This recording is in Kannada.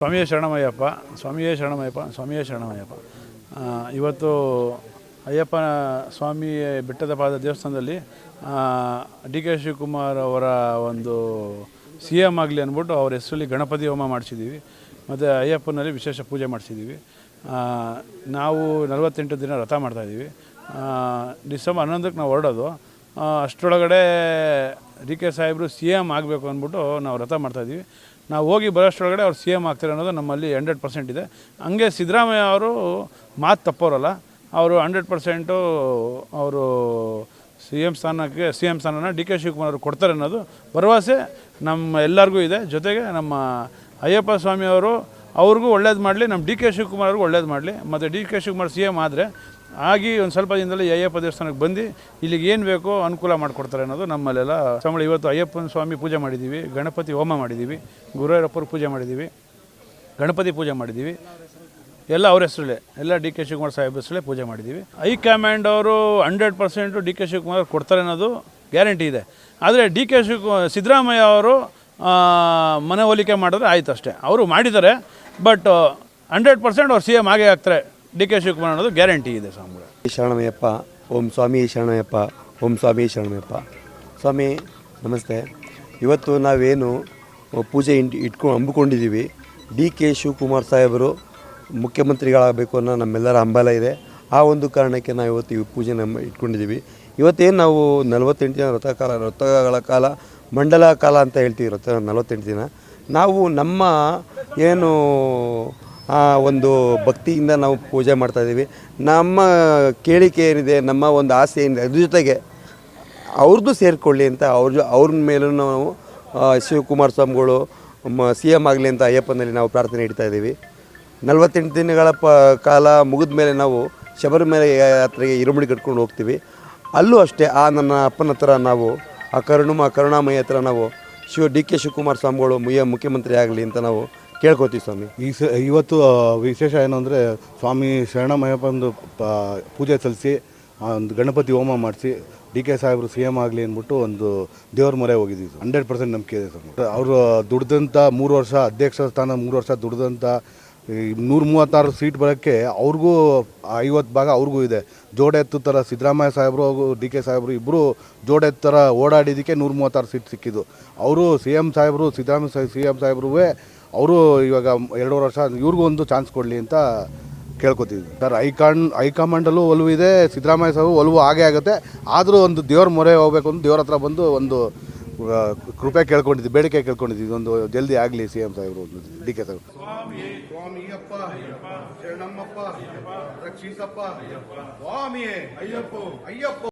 ಸ್ವಾಮಿಯೇ ಶರಣಮಯ್ಯಪ್ಪ, ಸ್ವಾಮಿಯೇ ಶರಣಮಯ್ಯಪ್ಪ, ಸ್ವಾಮಿಯೇ ಶರಣಮಯ್ಯಪ್ಪ. ಇವತ್ತು ಅಯ್ಯಪ್ಪನ ಸ್ವಾಮಿ ಬೆಟ್ಟದ ಪಾದ ದೇವಸ್ಥಾನದಲ್ಲಿ ಡಿ ಕೆ ಶಿವಕುಮಾರ್ ಅವರ ಒಂದು ಸಿ ಎಮ್ ಆಗಲಿ ಅಂದ್ಬಿಟ್ಟು ಅವ್ರ ಹೆಸರಲ್ಲಿ ಗಣಪತಿ ಹೋಮ ಮಾಡಿಸಿದ್ದೀವಿ. ಮತ್ತು ಅಯ್ಯಪ್ಪನಲ್ಲಿ ವಿಶೇಷ ಪೂಜೆ ಮಾಡಿಸಿದ್ದೀವಿ. ನಾವು 48 ದಿನ ವ್ರತ ಮಾಡ್ತಾಯಿದ್ದೀವಿ. ಡಿಸೆಂಬರ್ 11ಕ್ಕೆ ನಾವು ಹೊರಡೋದು. ಅಷ್ಟರೊಳಗಡೆ ಡಿ ಕೆ ಸಾಹೇಬರು ಸಿ ಎಮ್ ಆಗಬೇಕು ಅಂದ್ಬಿಟ್ಟು ನಾವು ವ್ರತ ಮಾಡ್ತಾಯಿದ್ದೀವಿ. ನಾವು ಹೋಗಿ ಬರೋಷ್ಟರೊಳಗಡೆ ಅವ್ರು ಸಿ ಎಮ್ ಆಗ್ತಾರೆ ಅನ್ನೋದು ನಮ್ಮಲ್ಲಿ 100% ಇದೆ. ಹಂಗೆ ಸಿದ್ದರಾಮಯ್ಯ ಅವರು ಮಾತು ತಪ್ಪೋರಲ್ಲ. ಅವರು 100% ಅವರು ಸಿ ಎಮ್ ಸ್ಥಾನನ ಡಿ ಕೆ ಶಿವಕುಮಾರ್ ಅವರು ಕೊಡ್ತಾರೆ ಅನ್ನೋದು ಭರವಸೆ ನಮ್ಮ ಎಲ್ಲರಿಗೂ ಇದೆ. ಜೊತೆಗೆ ನಮ್ಮ ಅಯ್ಯಪ್ಪ ಸ್ವಾಮಿಯವರು ಅವ್ರಿಗೂ ಒಳ್ಳೇದು ಮಾಡಲಿ, ನಮ್ಮ ಡಿ ಕೆ ಶಿವಕುಮಾರ್ ಅವ್ರಿಗೂ ಒಳ್ಳೇದು ಮಾಡಲಿ. ಮತ್ತು D K Shivakumar C M ಆದರೆ ಆಗಿ ಒಂದು ಸ್ವಲ್ಪ ದಿನದಲ್ಲಿ ಅಯ್ಯಪ್ಪ ದೇವಸ್ಥಾನಕ್ಕೆ ಬಂದು ಇಲ್ಲಿಗೆ ಏನು ಬೇಕೋ ಅನುಕೂಲ ಮಾಡಿಕೊಡ್ತಾರೆ ಅನ್ನೋದು ನಮ್ಮಲ್ಲೆಲ್ಲ ಸಂಬಳ. ಇವತ್ತು ಅಯ್ಯಪ್ಪನ ಸ್ವಾಮಿ ಪೂಜೆ ಮಾಡಿದ್ದೀವಿ, ಗಣಪತಿ ಹೋಮ ಮಾಡಿದ್ದೀವಿ, ಗುರುವಾಯೂರಪ್ಪರು ಪೂಜೆ ಮಾಡಿದ್ದೀವಿ, ಗಣಪತಿ ಪೂಜೆ ಮಾಡಿದ್ದೀವಿ. ಎಲ್ಲ ಅವ್ರ ಹೆಸರಲ್ಲೇ, ಎಲ್ಲ ಡಿ ಕೆ ಶಿವಕುಮಾರ್ ಸಾಹೇಬ್ ಹೆಸರಲ್ಲೇ ಪೂಜೆ ಮಾಡಿದ್ದೀವಿ. ಹೈಕಮಾಂಡ್ ಅವರು 100% ಡಿ ಕೆ ಶಿವಕುಮಾರ್ ಕೊಡ್ತಾರೆ ಅನ್ನೋದು ಗ್ಯಾರಂಟಿ ಇದೆ. ಆದರೆ ಡಿ ಕೆ ಸಿದ್ದರಾಮಯ್ಯ ಅವರು ಮನವೊಲಿಕೆ ಮಾಡಿದ್ರೆ ಆಯ್ತು ಅಷ್ಟೇ. ಅವರು ಮಾಡಿದ್ದಾರೆ, ಬಟ್ 100% ಅವ್ರು ಸಿ ಎಮ್ ಆಗೇ ಆಗ್ತಾರೆ ಡಿ ಕೆ ಶಿವಕುಮಾರ್ ಅನ್ನೋದು ಗ್ಯಾರಂಟಿ ಇದೆ. ಸ್ವಾಮಿಗಳು ಶರಣಮಯ್ಯಪ್ಪ, ಓಂ ಸ್ವಾಮಿ ಶರಣಮಯ್ಯಪ್ಪ, ಓಂ ಸ್ವಾಮಿ ಶರಣಮಯ್ಯಪ್ಪ. ಸ್ವಾಮಿ ನಮಸ್ತೆ. ಇವತ್ತು ನಾವೇನು ಪೂಜೆ ಹಮ್ಮಿಕೊಂಡಿದ್ದೀವಿ, ಡಿ ಕೆ ಶಿವಕುಮಾರ್ ಸಾಹೇಬರು ಮುಖ್ಯಮಂತ್ರಿಗಳಾಗಬೇಕು ಅನ್ನೋ ನಮ್ಮೆಲ್ಲರ ಹಂಬಲ ಇದೆ. ಆ ಒಂದು ಕಾರಣಕ್ಕೆ ನಾವು ಇವತ್ತು ಈ ಪೂಜೆನ ಇಟ್ಕೊಂಡಿದ್ದೀವಿ. ಇವತ್ತೇನು ನಾವು 48 ದಿನ ವ್ರತಗಳ ಕಾಲ ಮಂಡಲ ಕಾಲ ಅಂತ ಹೇಳ್ತೀವಿ. 48 ದಿನ ನಾವು ನಮ್ಮ ಏನು ಒಂದು ಭಕ್ತಿಯಿಂದ ನಾವು ಪೂಜೆ ಮಾಡ್ತಾಯಿದ್ದೀವಿ. ನಮ್ಮ ಕೇಳಿಕೆ ಏನಿದೆ, ನಮ್ಮ ಒಂದು ಆಸೆ ಏನಿದೆ, ಅದ್ರ ಜೊತೆಗೆ ಅವ್ರದ್ದು ಸೇರಿಕೊಳ್ಳಿ ಅಂತ ಅವ್ರ ಮೇಲೂ ನಾವು ಶಿವಕುಮಾರ್ ಸ್ವಾಮಿಗಳು ಸಿ ಎಮ್ ಆಗಲಿ ಅಂತ ಅಯ್ಯಪ್ಪನಲ್ಲಿ ನಾವು ಪ್ರಾರ್ಥನೆ ಇಡ್ತಾ ಇದ್ದೀವಿ. 48 ದಿನಗಳ ಕಾಲ ಮುಗಿದ ಮೇಲೆ ನಾವು ಶಬರಿಮಲೆ ಯಾತ್ರೆಗೆ ಇರುಮುಡಿ ಕಟ್ಕೊಂಡು ಹೋಗ್ತೀವಿ. ಅಲ್ಲೂ ಅಷ್ಟೇ ನನ್ನ ಅಪ್ಪನ ಹತ್ರ ನಾವು ಕರುಣಾಮಯ ಹತ್ರ ನಾವು ಡಿ ಕೆ ಶಿವಕುಮಾರ್ ಸ್ವಾಮಿಗಳು ಮುಖ್ಯಮಂತ್ರಿ ಆಗಲಿ ಅಂತ ನಾವು ಕೇಳ್ಕೊತೀವಿ. ಸ್ವಾಮಿ ಇವತ್ತು ವಿಶೇಷ ಏನು ಅಂದರೆ ಸ್ವಾಮಿ ಶರಣಮಯ್ಯಪ್ಪಂದು ಪೂಜೆ ಸಲ್ಲಿಸಿ ಒಂದು ಗಣಪತಿ ಹೋಮ ಮಾಡಿಸಿ ಡಿ ಕೆ ಸಾಹೇಬರು ಸಿ ಎಮ್ ಆಗಲಿ ಅಂದ್ಬಿಟ್ಟು ಒಂದು ದೇವ್ರ ಮೊರೆ ಹೋಗಿದ್ದೀವಿ. 100% ನಂಬಿಕೆ ಇದೆ ಸರ್. ಅವರು ದುಡ್ದಂಥ 3 ವರ್ಷ ಅಧ್ಯಕ್ಷ ಸ್ಥಾನ 3 ವರ್ಷ ದುಡ್ದಂಥ 136 ಸೀಟ್ ಬರೋಕ್ಕೆ ಅವ್ರಿಗೂ 50 ಭಾಗ ಅವ್ರಿಗೂ ಇದೆ. ಜೋಡೆತ್ತು ಥರ ಸಿದ್ದರಾಮಯ್ಯ ಸಾಹೇಬರು ಹಾಗೂ ಡಿ ಕೆ ಸಾಹೇಬರು ಇಬ್ಬರು ಜೋಡೆತ್ತು ಥರ ಓಡಾಡಿದ್ದಕ್ಕೆ 136 ಸೀಟ್ ಸಿಕ್ಕಿದ್ದು. ಅವರು ಸಿ ಎಮ್ ಸಾಹೇಬರು ಸಿದ್ದರಾಮಯ್ಯ ಸಿ ಎಮ್ ಸಾಹೇಬ್ರೂ ಅವರು ಇವಾಗ 2 ವರ್ಷ ಇವ್ರಿಗೂ ಒಂದು ಚಾನ್ಸ್ ಕೊಡಲಿ ಅಂತ ಕೇಳ್ಕೊತೀವಿ ಸರ್. ಹೈಕಮಾಂಡಲ್ಲೂ ಒಲವು ಇದೆ, ಸಿದ್ದರಾಮಯ್ಯ ಸಾಹೇಬರು ಒಲವು ಆಗೇ ಆಗುತ್ತೆ. ಆದರೂ ಒಂದು ದೇವ್ರ ಮೊರೆ ಹೋಗಬೇಕು ಅಂತ ದೇವ್ರ ಹತ್ರ ಬಂದು ಒಂದು ಕೃಪೆ ಕೇಳ್ಕೊಂಡಿದ್ವಿ, ಬೇಡಿಕೆ ಕೇಳ್ಕೊಂಡಿದ್ವಿ. ಇದೊಂದು ಜಲ್ದಿ ಆಗಲಿ ಸಿ ಎಮ್ ಸಾಹೇಬರು, ಡಿ ಕೆ ಸಾಹೇಬರು. ಸ್ವಾಮಿಯಪ್ಪ ಶರಣಮ್ಮಪ್ಪ ರಕ್ಷಿಸಪ್ಪ ಸ್ವಾಮಿಯೇ ಅಯ್ಯಪ್ಪ.